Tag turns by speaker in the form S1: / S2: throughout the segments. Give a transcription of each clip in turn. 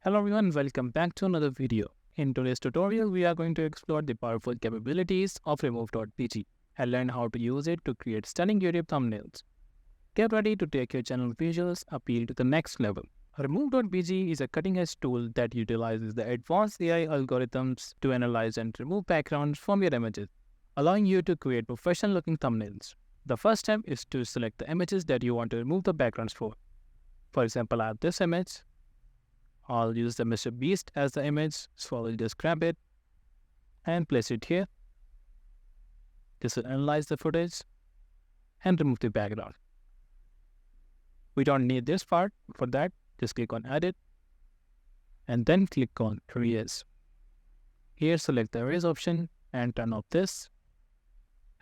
S1: Hello everyone, welcome back to another video. In today's tutorial, we are going to explore the powerful capabilities of Remove.bg and learn how to use it to create stunning YouTube thumbnails. Get ready to take your channel visuals appeal to the next level. Remove.bg is a cutting-edge tool that utilizes the advanced AI algorithms to analyze and remove backgrounds from your images, allowing you to create professional-looking thumbnails. The first step is to select the images that you want to remove the backgrounds for. For example, I have this image. I'll use the Mr. Beast as the image, so I'll just grab it and place it here. This will analyze the footage and remove the background. We don't need this part. For that, just click on Edit and then click on Erase. Here, select the Erase option and turn off this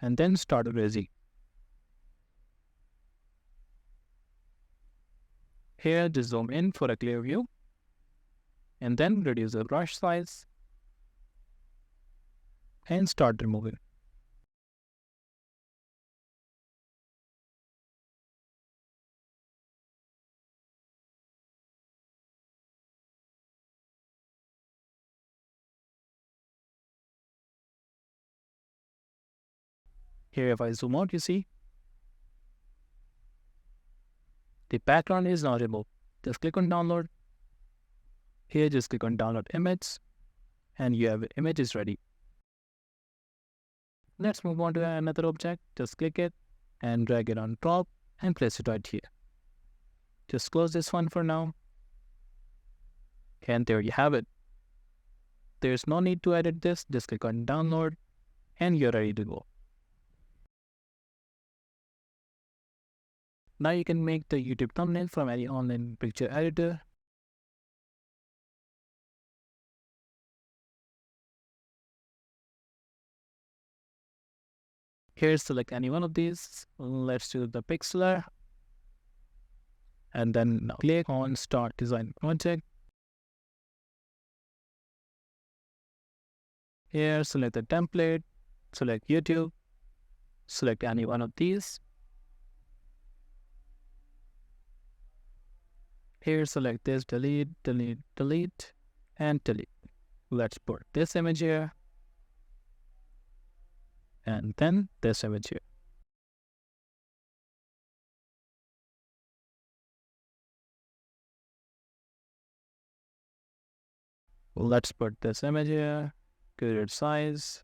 S1: and then start erasing. Here, just zoom in for a clear view and then reduce the brush size and start removing. Here, if I zoom out, you see the background is now removed. Just click on download. Here, just click on download image and you have image is ready. Let's move on to another object. Just click it and drag it on top and place it right here. Just close this one for now. And there you have it. There's no need to edit this. Just click on download and you're ready to go. Now you can make the YouTube thumbnail from any online picture editor. Here, select any one of these. Let's do the pixeler. And then now click on Start Design Project. Here, select the template, select YouTube, select any one of these. Here, select this, delete, delete, delete, and delete. Let's put this image here. And then this image here. Let's put this image here, give it size,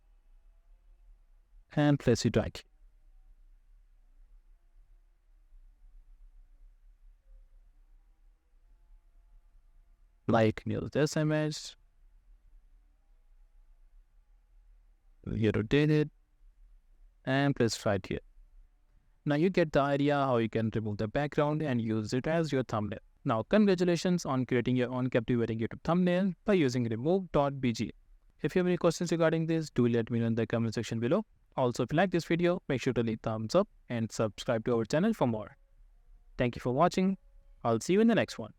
S1: and place it right here. Like, use this image, you rotate it, and place right here. Now you get the idea how you can remove the background and use it as your thumbnail. Now congratulations on creating your own captivating YouTube thumbnail by using Remove.bg. If you have any questions regarding this, do let me know in the comment section below. Also, if you like this video, make sure to leave thumbs up and subscribe to our channel for more. Thank you for watching. I'll see you in the next one.